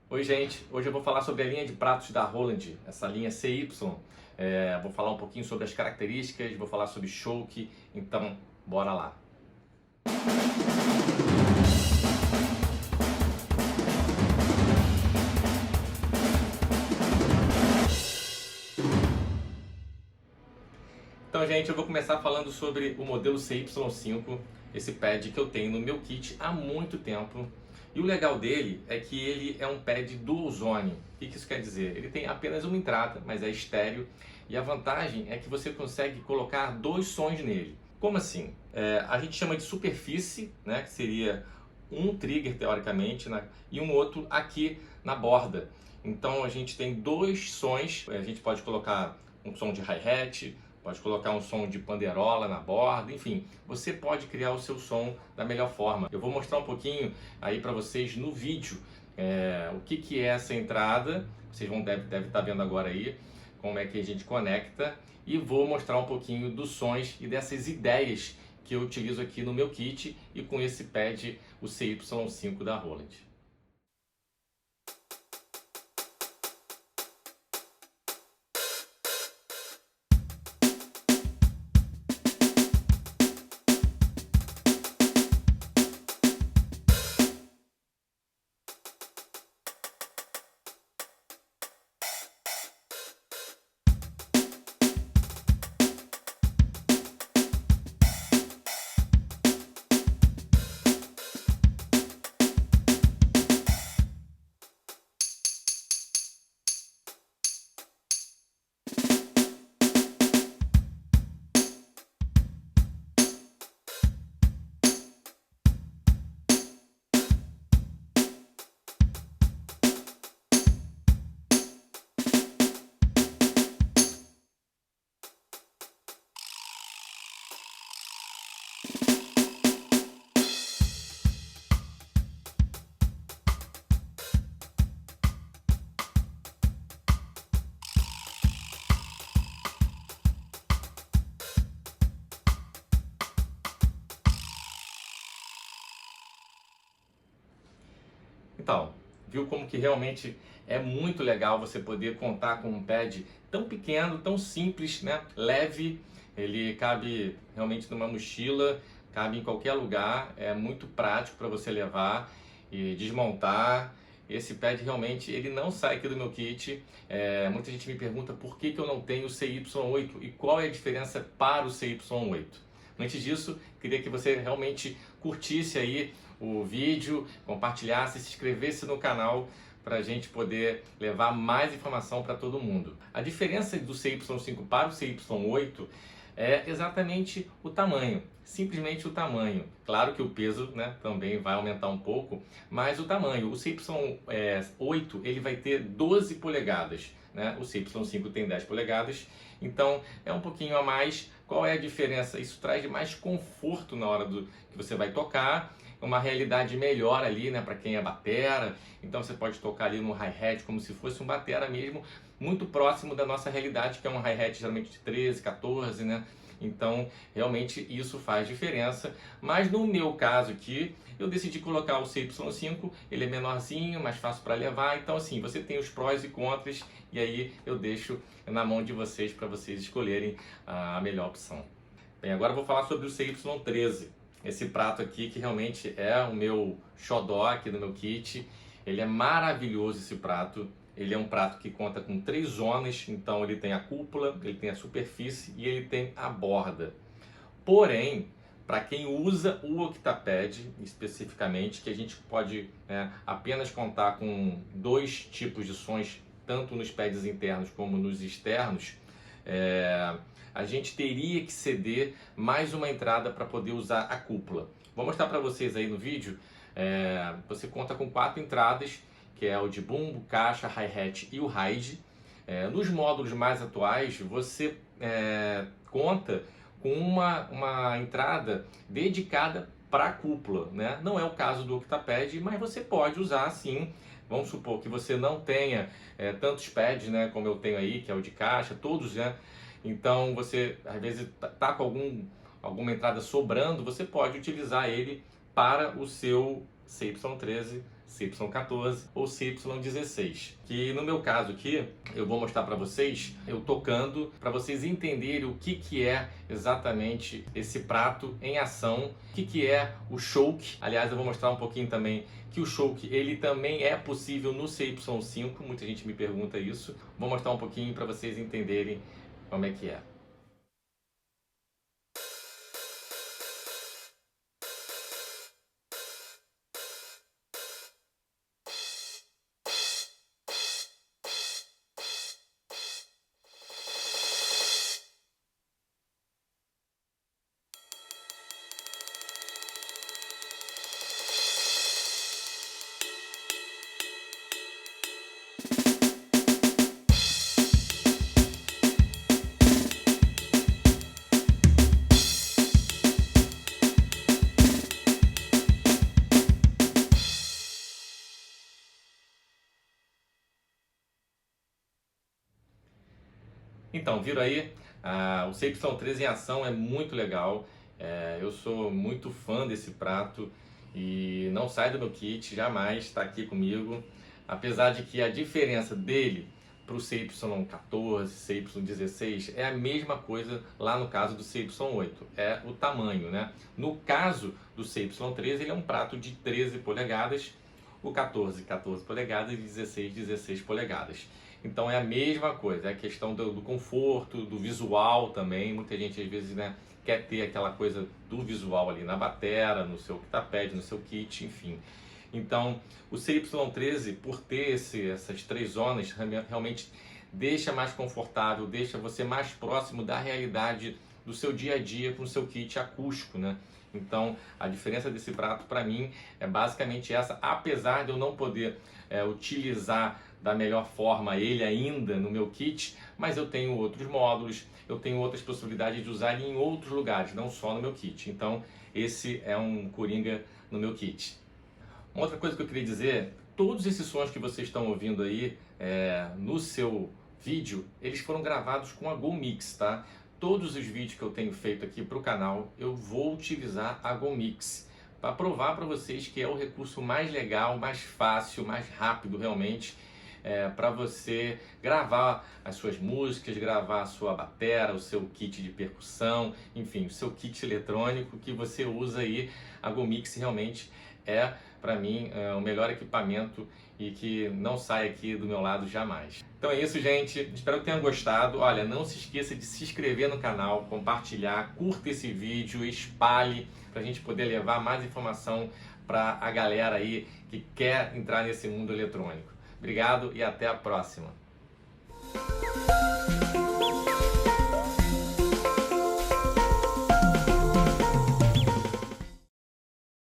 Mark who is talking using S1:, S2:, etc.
S1: Oi, gente. Hoje eu vou falar sobre a linha de pratos da Roland, essa linha CY. Vou falar um pouquinho sobre as características, vou falar sobre choke, então bora lá. Então, gente, eu vou começar falando sobre o modelo CY5, esse pad que eu tenho no meu kit há muito tempo. E o legal dele é que ele é um pad dual zone. O que isso quer dizer? Ele tem apenas uma entrada, mas é estéreo. E a vantagem é que você consegue colocar dois sons nele. Como assim? A gente chama de superfície, né, que seria um trigger teoricamente, né, e um outro aqui na borda. Então a gente tem dois sons, a gente pode colocar um som de hi-hat, pode colocar um som de panderola na borda, enfim, você pode criar o seu som da melhor forma. Eu vou mostrar um pouquinho aí para vocês no vídeo o que é essa entrada, vocês deve estar vendo agora aí como é que a gente conecta, e vou mostrar um pouquinho dos sons e dessas ideias que eu utilizo aqui no meu kit e com esse pad, o CY5 da Roland. Então, viu como que realmente é muito legal você poder contar com um pad tão pequeno, tão simples, né? Leve, ele cabe realmente numa mochila, cabe em qualquer lugar, é muito prático para você levar e desmontar. Esse pad realmente ele não sai aqui do meu kit. Muita gente me pergunta por que eu não tenho o CY8 e qual é a diferença para o CY8. Antes disso, queria que você realmente curtisse aí o vídeo, compartilhasse, se inscrevesse no canal para a gente poder levar mais informação para todo mundo. A diferença do CY5 para o CY8 é exatamente o tamanho, simplesmente o tamanho. Claro que o peso, né, também vai aumentar um pouco, mas o tamanho. O CY8 ele vai ter 12 polegadas, né? O CY5 tem 10 polegadas, então é um pouquinho a mais. Qual é a diferença? Isso traz mais conforto na hora que você vai tocar, uma realidade melhor ali, né, para quem é batera. Então você pode tocar ali no hi-hat como se fosse um batera mesmo, muito próximo da nossa realidade, que é um hi-hat geralmente de 13, 14, né? Então, realmente isso faz diferença. Mas no meu caso aqui, eu decidi colocar o CY5, ele é menorzinho, mais fácil para levar. Então, assim, você tem os prós e contras, e aí eu deixo na mão de vocês para vocês escolherem a melhor opção. Bem, agora eu vou falar sobre o CY13. Esse prato aqui que realmente é o meu xodó aqui do meu kit. Ele é maravilhoso esse prato. Ele é um prato que conta com 3 zonas, então ele tem a cúpula, ele tem a superfície e ele tem a borda. Porém, para quem usa o Octapad especificamente, que a gente pode, né, apenas contar com 2 tipos de sons, tanto nos pads internos como nos externos, a gente teria que ceder mais uma entrada para poder usar a cúpula. Vou mostrar para vocês aí no vídeo. Você conta com 4 entradas, que é o de bumbo, caixa, hi-hat e o ride. Nos módulos mais atuais, você conta com uma entrada dedicada para a cúpula, né? Não é o caso do Octapad, mas você pode usar sim. Vamos supor que você não tenha tantos pads, né, como eu tenho aí, que é o de caixa, todos, né? Então você às vezes tá com alguma entrada sobrando, você pode utilizar ele para o seu CY13 CY14 ou CY16. Que no meu caso aqui, eu vou mostrar para vocês, eu tocando, para vocês entenderem o que é exatamente esse prato em ação, o que é o choke. Aliás, eu vou mostrar um pouquinho também que o choke ele também é possível no CY5, muita gente me pergunta isso. Vou mostrar um pouquinho para vocês entenderem como é que é. Então, viram aí? O CY13 em ação é muito legal. Eu sou muito fã desse prato e não sai do meu kit, jamais está aqui comigo. Apesar de que a diferença dele para o CY14, CY16 é a mesma coisa lá no caso do CY8, é o tamanho, né? No caso do CY13, ele é um prato de 13 polegadas, o 14 polegadas e 16 polegadas. Então é a mesma coisa, é a questão do conforto, do visual também. Muita gente às vezes, né, quer ter aquela coisa do visual ali na batera, no seu octapad, no seu kit, enfim. Então o CY13, por ter essas três zonas, realmente deixa mais confortável, deixa você mais próximo da realidade do seu dia a dia com o seu kit acústico, né? Então a diferença desse prato para mim é basicamente essa, apesar de eu não poder utilizar da melhor forma ele ainda no meu kit, mas eu tenho outros módulos, eu tenho outras possibilidades de usar ele em outros lugares, não só no meu kit. Então esse é um coringa no meu kit. Uma outra coisa que eu queria dizer, todos esses sons que vocês estão ouvindo aí no seu vídeo, eles foram gravados com a Go Mix, tá? Todos os vídeos que eu tenho feito aqui para o canal, eu vou utilizar a Go Mix para provar para vocês que é o recurso mais legal, mais fácil, mais rápido realmente para você gravar as suas músicas, gravar a sua batera, o seu kit de percussão, enfim, o seu kit eletrônico que você usa aí. A Go Mix realmente é, para mim, o melhor equipamento e que não sai aqui do meu lado jamais. Então é isso, gente. Espero que tenham gostado. Olha, não se esqueça de se inscrever no canal, compartilhar, curta esse vídeo, espalhe para a gente poder levar mais informação para a galera aí que quer entrar nesse mundo eletrônico. Obrigado e até a próxima.